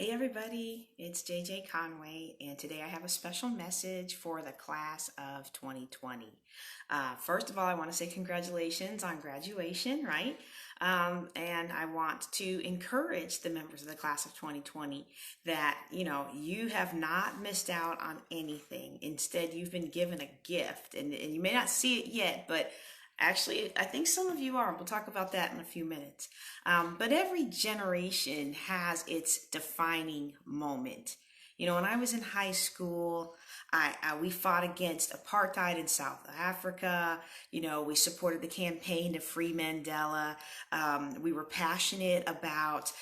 Hey everybody, it's JJ Conway, and today I have a special message for the class of 2020. First of all, I want to say congratulations on graduation, right? And I want to encourage the members of the class of 2020 that, you have not missed out on anything. Instead, you've been given a gift, and you may not see it yet, but actually, I think some of you are. We'll talk about that in a few minutes. But every generation has its defining moment. When I was in high school, we fought against apartheid in South Africa. We supported the campaign to free Mandela. We were passionate about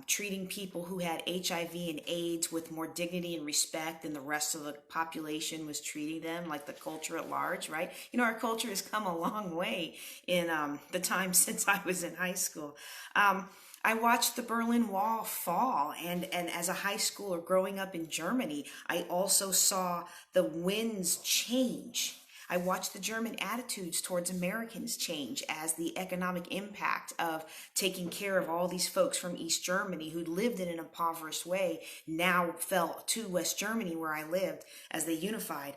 treating people who had HIV and AIDS with more dignity and respect than the rest of the population was treating them, like the culture at large, right? Our culture has come a long way in the time since I was in high school. I watched the Berlin Wall fall, and as a high schooler growing up in Germany, I also saw the winds change. I watched the German attitudes towards Americans change as the economic impact of taking care of all these folks from East Germany who lived in an impoverished way now fell to West Germany, where I lived, as they unified.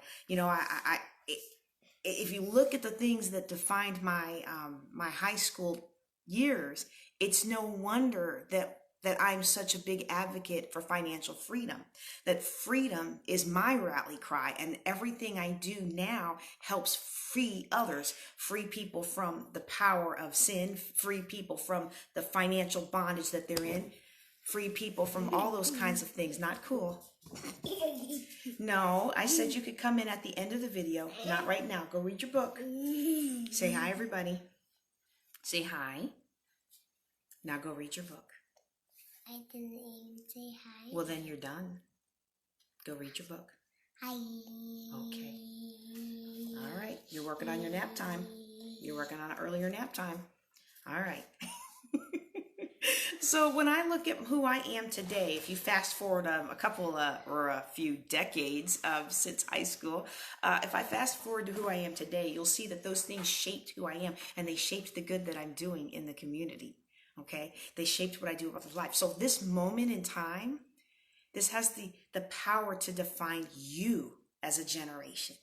If you look at the things that defined my my high school years, it's no wonder that I'm such a big advocate for financial freedom. That freedom is my rally cry, and everything I do now helps free others, free people from the power of sin, free people from the financial bondage that they're in, free people from all those kinds of things. Not cool. No, I said you could come in at the end of the video, not right now. Go read your book. Say hi, everybody. Say hi. Now go read your book. I didn't even say hi. Well, then you're done. Go read your book. Hi. Okay. All right. You're working on your nap time. You're working on an earlier nap time. All right. So when I look at who I am today, if you fast forward a couple or a few decades since high school, if I fast forward to who I am today, you'll see that those things shaped who I am, and they shaped the good that I'm doing in the community. Okay, they shaped what I do about life. So this moment in time, this has the power to define you as a generation.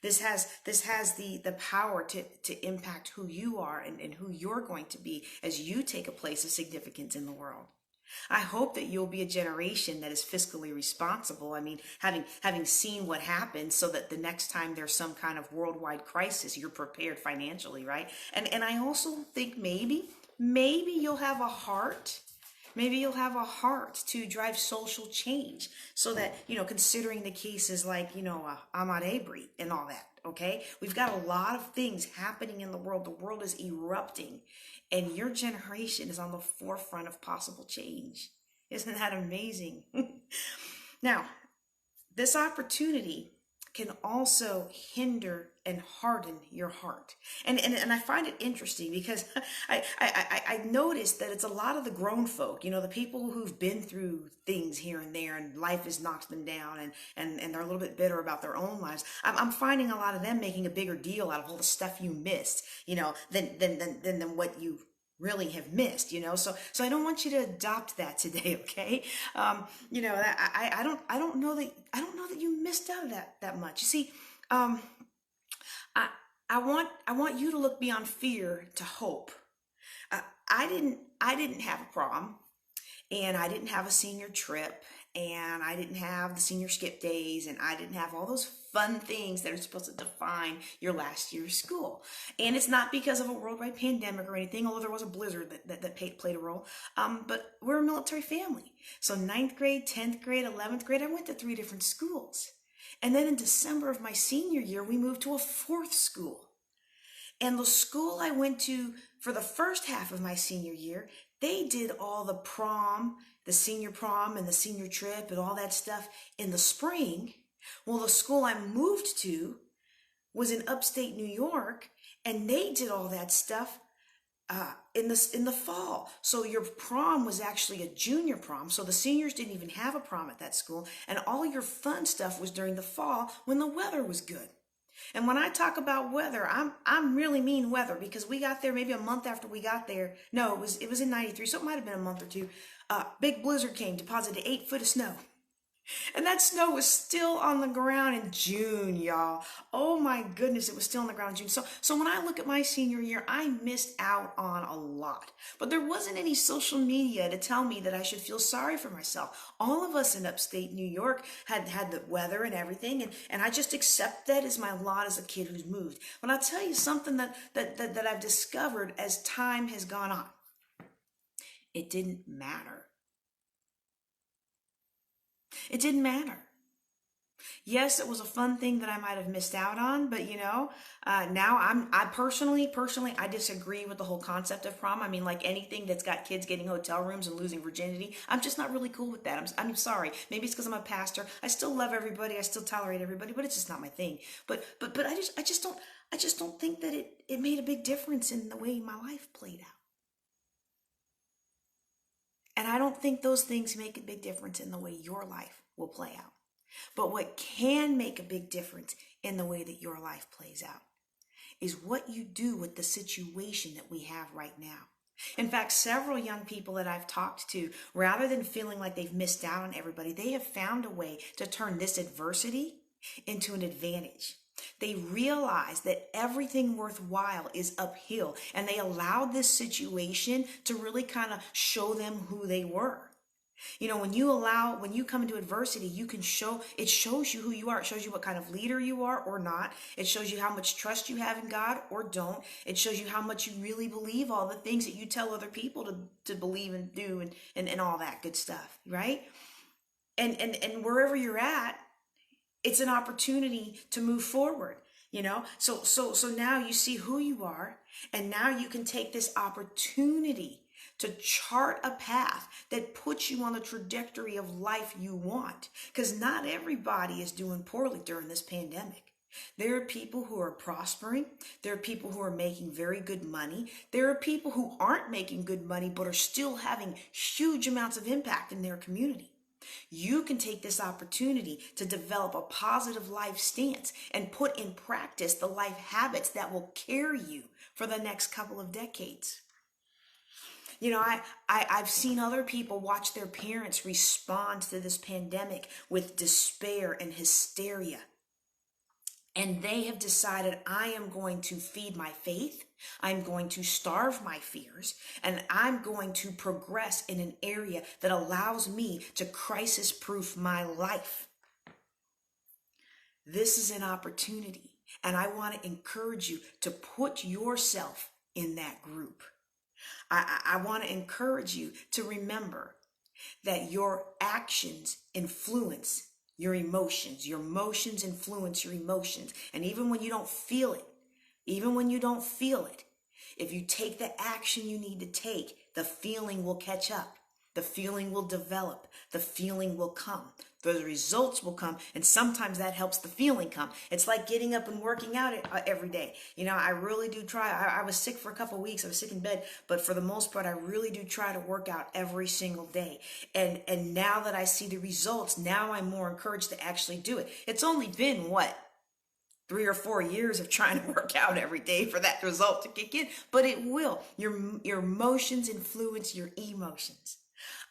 This has the power to impact who you are and who you're going to be as you take a place of significance in the world. I hope that you'll be a generation that is fiscally responsible. I mean, having seen what happened, so that the next time there's some kind of worldwide crisis, you're prepared financially, right? And I also think maybe you'll have a heart. Maybe you'll have a heart to drive social change, so that, considering the cases like, Ahmaud Arbery and all that, okay? We've got a lot of things happening in the world. The world is erupting, and your generation is on the forefront of possible change. Isn't that amazing? Now, this opportunity can also hinder and harden your heart. And I find it interesting because I noticed that it's a lot of the grown folk, the people who've been through things here and there, and life has knocked them down, and they're a little bit bitter about their own lives. I'm finding a lot of them making a bigger deal out of all the stuff you missed, than what you really have missed, so I don't want you to adopt that today. Okay. I don't know that you missed out of that much. You see, I want you to look beyond fear to hope. I didn't have a prom, and I didn't have a senior trip, and I didn't have the senior skip days, and I didn't have all those fun things that are supposed to define your last year of school. And it's not because of a worldwide pandemic or anything, although there was a blizzard that played a role. But we're a military family. So 9th grade, 10th grade, 11th grade, I went to 3 different schools. And then in December of my senior year, we moved to a 4th school. And the school I went to for the first half of my senior year, they did all the prom, the senior prom and the senior trip and all that stuff in the spring. Well, the school I moved to was in upstate New York, and they did all that stuff in the fall. So your prom was actually a junior prom. So the seniors didn't even have a prom at that school, and all your fun stuff was during the fall when the weather was good. And when I talk about weather, I'm really mean weather, because we got there maybe a month after we got there. No, it was in 93, so it might have been a month or two. Big blizzard came, deposited 8 foot of snow. And that snow was still on the ground in June, y'all. Oh my goodness, it was still on the ground in June. So when I look at my senior year, I missed out on a lot. But there wasn't any social media to tell me that I should feel sorry for myself. All of us in upstate New York had the weather and everything, and I just accept that as my lot as a kid who's moved. But I'll tell you something that I've discovered as time has gone on. It didn't matter. It didn't matter. Yes, it was a fun thing that I might have missed out on, but now I personally, I disagree with the whole concept of prom. I mean, like anything that's got kids getting hotel rooms and losing virginity, I'm just not really cool with that. I'm sorry. Maybe it's because I'm a pastor. I still love everybody. I still tolerate everybody, but it's just not my thing. But I just don't think that it made a big difference in the way my life played out. And I don't think those things make a big difference in the way your life will play out. But what can make a big difference in the way that your life plays out is what you do with the situation that we have right now. In fact, several young people that I've talked to, rather than feeling like they've missed out on everybody, they have found a way to turn this adversity into an advantage. They realize that everything worthwhile is uphill, and they allowed this situation to really kind of show them who they were. When you come into adversity, it shows you who you are. It shows you what kind of leader you are or not. It shows you how much trust you have in God or don't. It shows you how much you really believe all the things that you tell other people to believe and do and all that good stuff, right? And wherever you're at, it's an opportunity to move forward, So now you see who you are, and now you can take this opportunity to chart a path that puts you on the trajectory of life you want. Because not everybody is doing poorly during this pandemic. There are people who are prospering. There are people who are making very good money. There are people who aren't making good money but are still having huge amounts of impact in their community. You can take this opportunity to develop a positive life stance and put in practice the life habits that will carry you for the next couple of decades. I've seen other people watch their parents respond to this pandemic with despair and hysteria. And they have decided, I am going to feed my faith, I'm going to starve my fears, and I'm going to progress in an area that allows me to crisis-proof my life. This is an opportunity, and I want to encourage you to put yourself in that group. I want to encourage you to remember that your actions influence your emotions. Your emotions influence your emotions. And even when you don't feel it, if you take the action you need to take, the feeling will catch up. The feeling will develop. The feeling will come. The results will come, and sometimes that helps the feeling come. It's like getting up and working out every day. I really do try. I was sick for a couple of weeks. I was sick in bed, but for the most part, I really do try to work out every single day. And now that I see the results, now I'm more encouraged to actually do it. It's only been, 3 or 4 years of trying to work out every day for that result to kick in, but it will. Your emotions influence your emotions.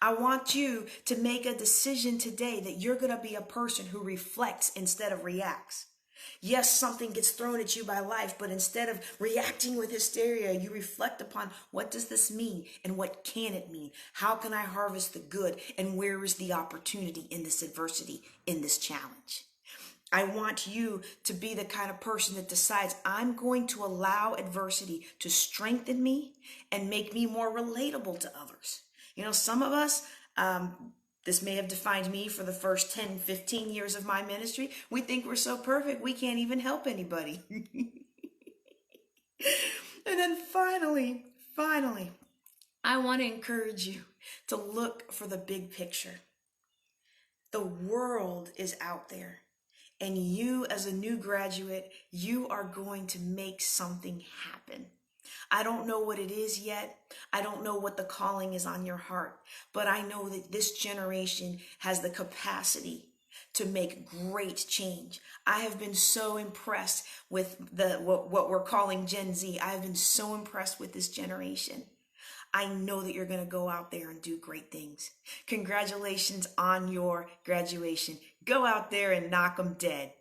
I want you to make a decision today that you're going to be a person who reflects instead of reacts. Yes, something gets thrown at you by life, but instead of reacting with hysteria, you reflect upon, what does this mean and what can it mean? How can I harvest the good, and where is the opportunity in this adversity, in this challenge? I want you to be the kind of person that decides, I'm going to allow adversity to strengthen me and make me more relatable to others. Some of us, this may have defined me for the first 10, 15 years of my ministry. We think we're so perfect, we can't even help anybody. And then finally, I want to encourage you to look for the big picture. The world is out there. And you, as a new graduate, you are going to make something happen. I don't know what it is yet. I don't know what the calling is on your heart, but I know that this generation has the capacity to make great change. I have been so impressed with what we're calling Gen Z. I have been so impressed with this generation. I know that you're going to go out there and do great things. Congratulations on your graduation. Go out there and knock them dead.